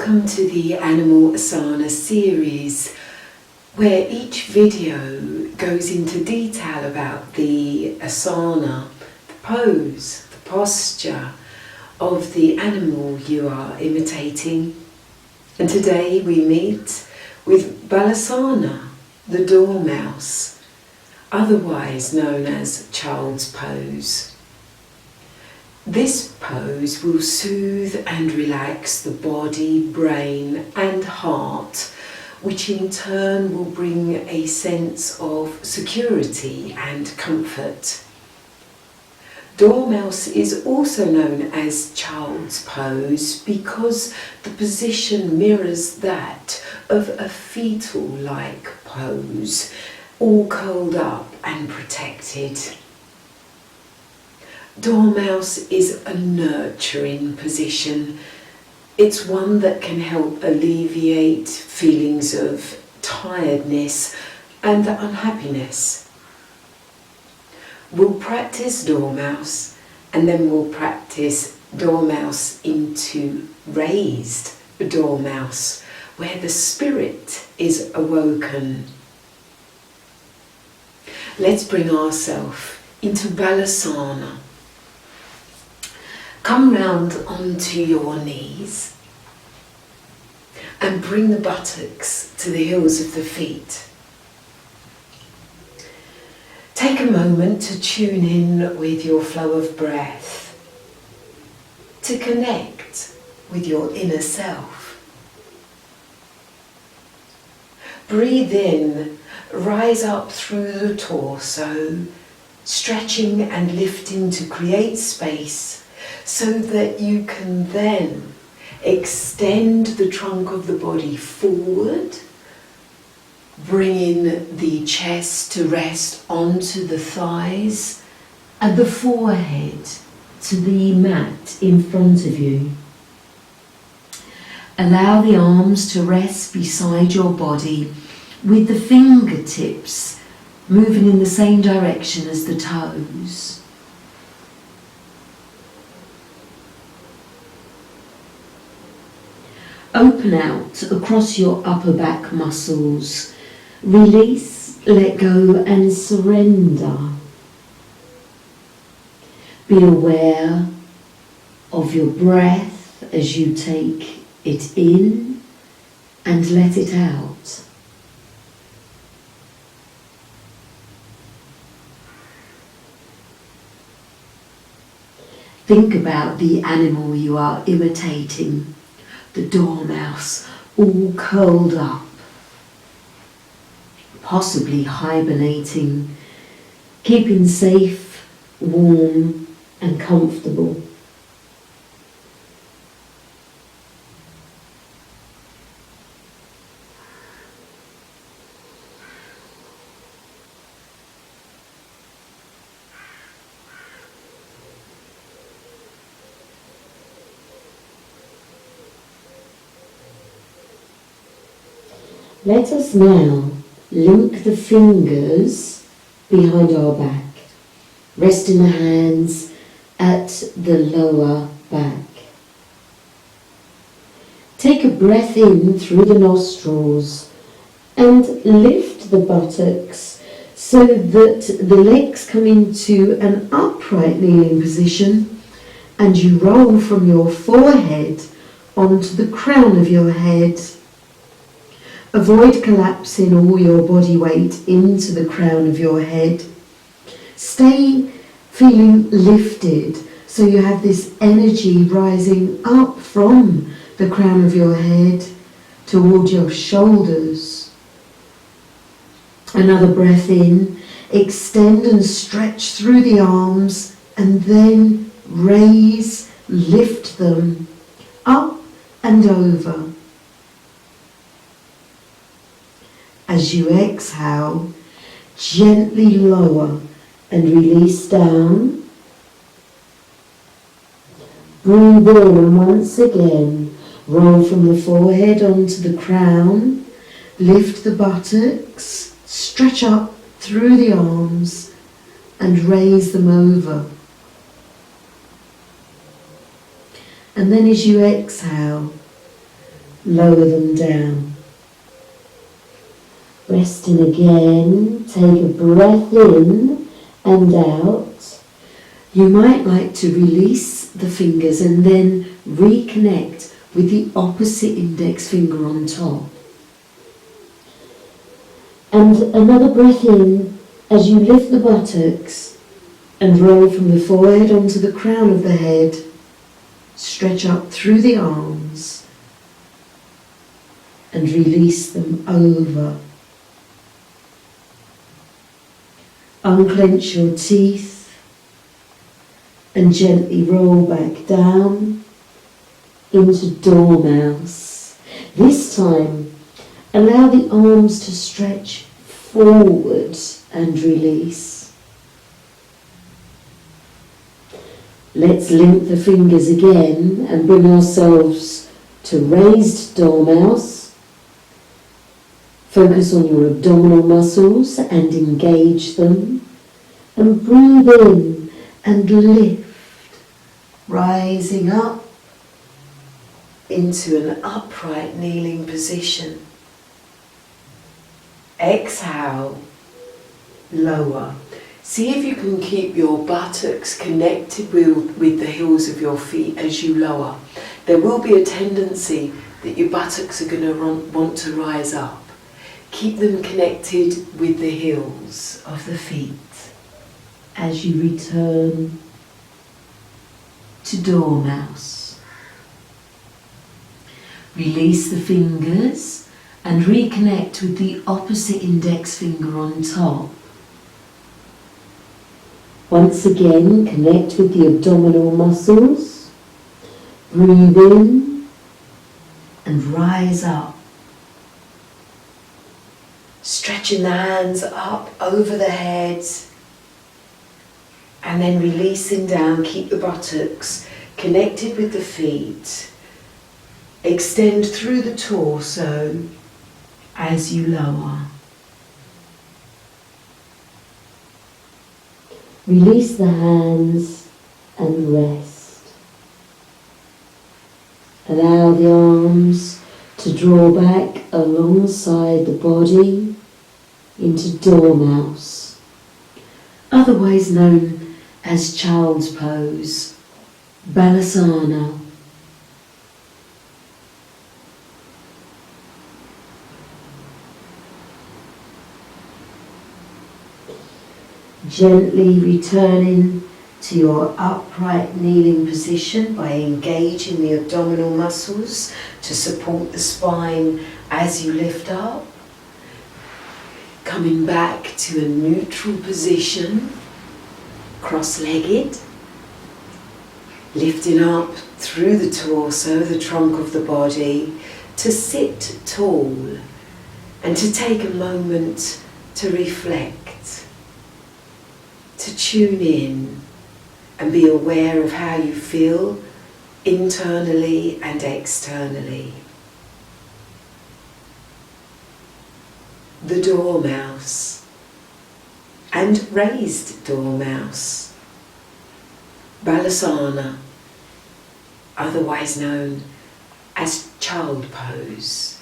Welcome to the Animal Asana series, where each video goes into detail about the asana, the pose, the posture of the animal you are imitating. And today we meet with Balasana, the dormouse, otherwise known as child's pose. This pose will soothe and relax the body, brain and heart, which in turn will bring a sense of security and comfort. Dormouse is also known as child's pose because the position mirrors that of a fetal-like pose, all curled up and protected. Dormouse is a nurturing position. It's one that can help alleviate feelings of tiredness and unhappiness. We'll practice dormouse and then we'll practice dormouse into raised dormouse, where the spirit is awoken. Let's bring ourselves into Balasana. Come round onto your knees and bring the buttocks to the heels of the feet. Take a moment to tune in with your flow of breath, to connect with your inner self. Breathe in, rise up through the torso, stretching and lifting to create space, so that you can then extend the trunk of the body forward, bringing the chest to rest onto the thighs and the forehead to the mat in front of you. Allow the arms to rest beside your body with the fingertips moving in the same direction as the toes. Open out across your upper back muscles. Release, let go and surrender. Be aware of your breath as you take it in and let it out. Think about the animal you are imitating. The dormouse, all curled up, possibly hibernating, keeping safe, warm and comfortable. Let us now link the fingers behind our back, resting the hands at the lower back. Take a breath in through the nostrils and lift the buttocks so that the legs come into an upright kneeling position and you roll from your forehead onto the crown of your head. Avoid collapsing all your body weight into the crown of your head. Stay feeling lifted so you have this energy rising up from the crown of your head towards your shoulders. Another breath in, extend and stretch through the arms and then raise, lift them up and over. As you exhale, gently lower and release down. Breathe in and once again, roll from the forehead onto the crown, lift the buttocks, stretch up through the arms and raise them over. And then as you exhale, lower them down. Resting again, take a breath in and out. You might like to release the fingers and then reconnect with the opposite index finger on top. And another breath in as you lift the buttocks and roll from the forehead onto the crown of the head. Stretch up through the arms and release them over. Unclench your teeth and gently roll back down into Dormouse. This time, allow the arms to stretch forward and release. Let's link the fingers again and bring ourselves to Raised Doormouse. Focus on your abdominal muscles and engage them. And breathe in and lift, rising up into an upright kneeling position. Exhale, lower. See if you can keep your buttocks connected with the heels of your feet as you lower. There will be a tendency that your buttocks are going to want to rise up. Keep them connected with the heels of the feet as you return to Dormouse. Release the fingers and reconnect with the opposite index finger on top. Once again, connect with the abdominal muscles. Breathe in and rise up. Stretching the hands up over the head and then releasing down. Keep the buttocks connected with the feet. Extend through the torso as you lower. Release the hands and rest. Allow the arms to draw back alongside the body into Dormouse, otherwise known as Child's Pose, Balasana. Gently returning to your upright kneeling position by engaging the abdominal muscles to support the spine as you lift up. Coming back to a neutral position, cross-legged. Lifting up through the torso, the trunk of the body, to sit tall and to take a moment to reflect, to tune in and be aware of how you feel internally and externally. The Dormouse and Raised Doormouse, Balasana, otherwise known as Child Pose.